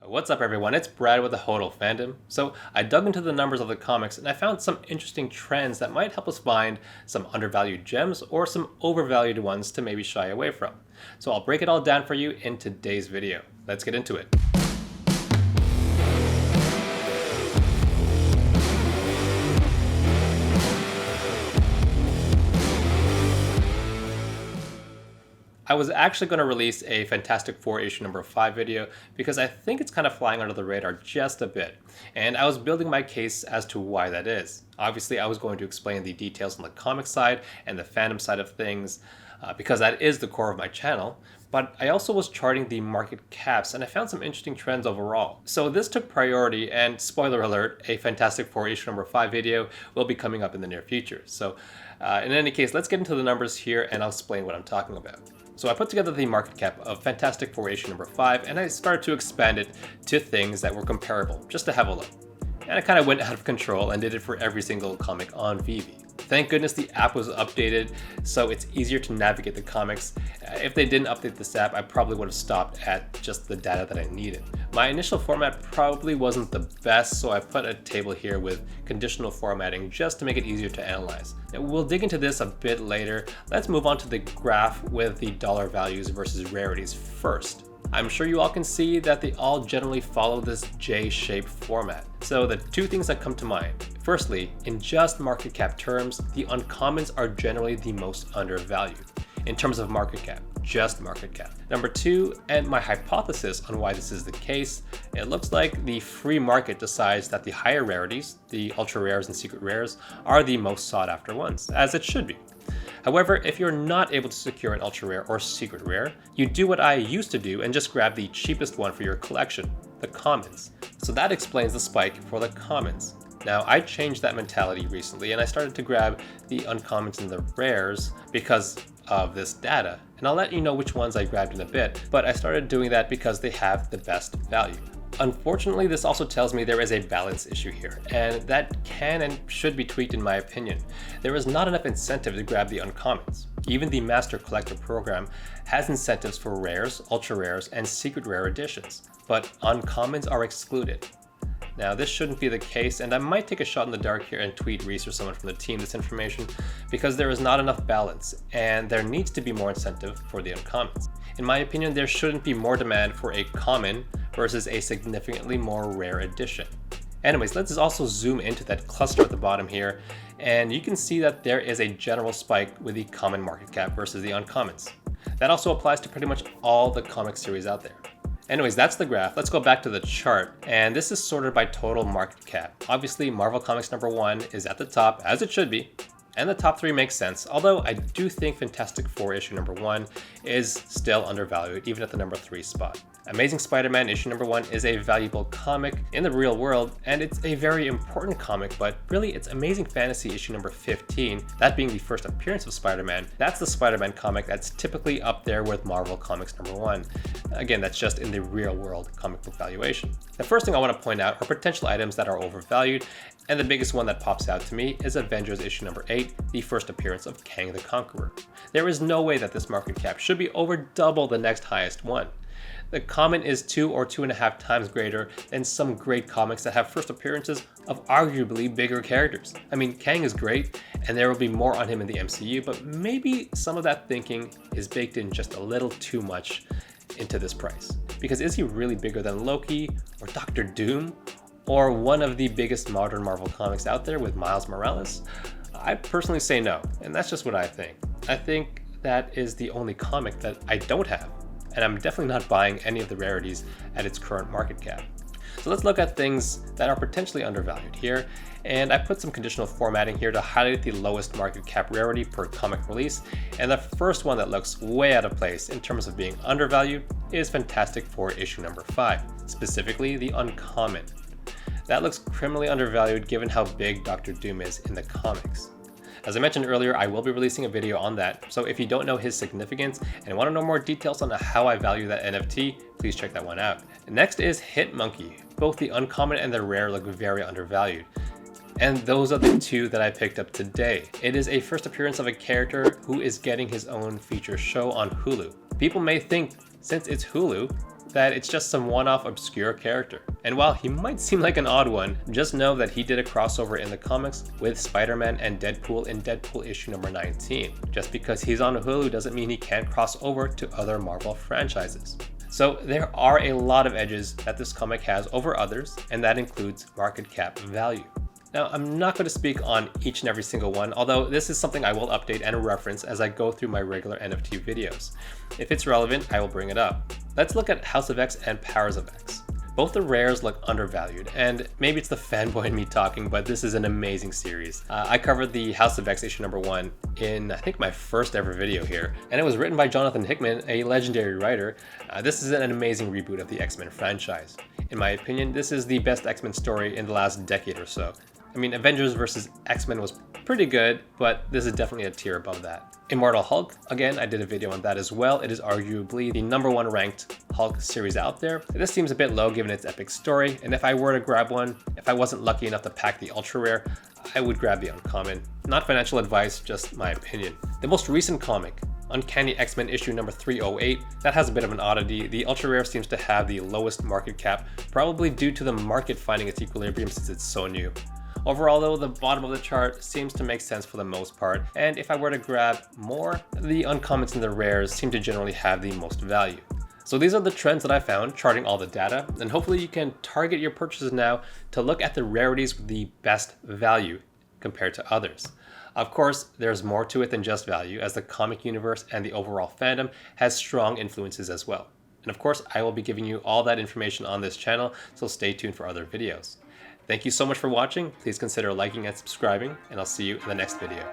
What's up everyone, it's Brad with the Hodl Fandom. So I dug into the numbers of the comics and I found some interesting trends that might help us find some undervalued gems or some overvalued ones to maybe shy away from. So I'll break it all down for you in today's video. Let's get into it. I was actually going to release a Fantastic Four issue number 5 video because I think it's kind of flying under the radar just a bit, and I was building my case as to why that is. Obviously, I was going to explain the details on the comic side and the fandom side of things because that is the core of my channel, but I also was charting the market caps and I found some interesting trends overall. So this took priority, and spoiler alert, a Fantastic Four issue number 5 video will be coming up in the near future. So in any case, let's get into the numbers here and I'll explain what I'm talking about. So I put together the market cap of Fantastic Four issue number 5 and I started to expand it to things that were comparable, just to have a look. And I kind of went out of control and did it for every single comic on Veve. Thank goodness the app was updated, so it's easier to navigate the comics. If they didn't update this app, I probably would have stopped at just the data that I needed. My initial format probably wasn't the best, so I put a table here with conditional formatting just to make it easier to analyze. Now, we'll dig into this a bit later. Let's move on to the graph with the dollar values versus rarities first. I'm sure you all can see that they all generally follow this J-shaped format. So the two things that come to mind. Firstly, in just market cap terms, the uncommons are generally the most undervalued. In terms of market cap, just market cap. Number two, and my hypothesis on why this is the case, it looks like the free market decides that the higher rarities, the ultra rares and secret rares, are the most sought after ones, as it should be. However, if you're not able to secure an ultra rare or secret rare, you do what I used to do and just grab the cheapest one for your collection, the commons. So that explains the spike for the commons. Now, I changed that mentality recently and I started to grab the uncommons and the rares because of this data. And I'll let you know which ones I grabbed in a bit, but I started doing that because they have the best value. Unfortunately, this also tells me there is a balance issue here, and that can and should be tweaked in my opinion. There is not enough incentive to grab the uncommons. Even the Master Collector program has incentives for rares, ultra rares, and secret rare editions, but uncommons are excluded. Now, this shouldn't be the case, and I might take a shot in the dark here and tweet Reese or someone from the team this information because there is not enough balance, and there needs to be more incentive for the uncommons. In my opinion, there shouldn't be more demand for a common versus a significantly more rare edition. Anyways, let's also zoom into that cluster at the bottom here, and you can see that there is a general spike with the common market cap versus the uncommons. That also applies to pretty much all the comic series out there. Anyways, that's the graph. Let's go back to the chart, and this is sorted by total market cap. Obviously, Marvel Comics number 1 is at the top, as it should be, and the top 3 makes sense, although I do think Fantastic Four issue number 1 is still undervalued, even at the number 3 spot. Amazing Spider-Man issue number 1 is a valuable comic in the real world, and it's a very important comic, but really it's Amazing Fantasy issue number 15, that being the first appearance of Spider-Man. That's the Spider-Man comic that's typically up there with Marvel Comics number 1. Again, that's just in the real world comic book valuation. The first thing I want to point out are potential items that are overvalued, and the biggest one that pops out to me is Avengers issue number 8, the first appearance of Kang the Conqueror. There is no way that this market cap should be over double the next highest one. The common is 2 or 2.5 times greater than some great comics that have first appearances of arguably bigger characters. I mean, Kang is great, and there will be more on him in the MCU, but maybe some of that thinking is baked in just a little too much into this price. Because is he really bigger than Loki, or Doctor Doom, or one of the biggest modern Marvel comics out there with Miles Morales? I personally say no, and that's just what I think. I think that is the only comic that I don't have, and I'm definitely not buying any of the rarities at its current market cap. So let's look at things that are potentially undervalued here, and I put some conditional formatting here to highlight the lowest market cap rarity per comic release, and the first one that looks way out of place in terms of being undervalued is Fantastic Four issue number 5, specifically the uncommon. That looks criminally undervalued given how big Doctor Doom is in the comics. As I mentioned earlier, I will be releasing a video on that, so if you don't know his significance and want to know more details on how I value that NFT, please check that one out. Next is Hitmonkey. Both the uncommon and the rare look very undervalued. And those are the two that I picked up today. It is a first appearance of a character who is getting his own feature show on Hulu. People may think, since it's Hulu, that it's just some one-off obscure character. And while he might seem like an odd one, just know that he did a crossover in the comics with Spider-Man and Deadpool in Deadpool issue number 19. Just because he's on Hulu doesn't mean he can't cross over to other Marvel franchises. So there are a lot of edges that this comic has over others, and that includes market cap value. Now, I'm not going to speak on each and every single one, although this is something I will update and reference as I go through my regular NFT videos. If it's relevant, I will bring it up. Let's look at House of X and Powers of X. Both the rares look undervalued, and maybe it's the fanboy in me talking, but this is an amazing series. I covered the House of X issue number 1 in, I think, my first ever video here, and it was written by Jonathan Hickman, a legendary writer. This is an amazing reboot of the X-Men franchise. In my opinion, this is the best X-Men story in the last decade or so. I mean, Avengers vs. X-Men was pretty good, but this is definitely a tier above that. Immortal Hulk, again, I did a video on that as well. It is arguably the #1 ranked Hulk series out there. This seems a bit low given its epic story, and if I were to grab one, if I wasn't lucky enough to pack the ultra rare, I would grab the uncommon. Not financial advice, just my opinion. The most recent comic, Uncanny X-Men issue number 308, that has a bit of an oddity. The ultra rare seems to have the lowest market cap, probably due to the market finding its equilibrium since it's so new. Overall though, the bottom of the chart seems to make sense for the most part, and if I were to grab more, the uncommons and the rares seem to generally have the most value. So these are the trends that I found, charting all the data, and hopefully you can target your purchases now to look at the rarities with the best value compared to others. Of course, there's more to it than just value, as the comic universe and the overall fandom has strong influences as well. And of course, I will be giving you all that information on this channel, so stay tuned for other videos. Thank you so much for watching. Please consider liking and subscribing, and I'll see you in the next video.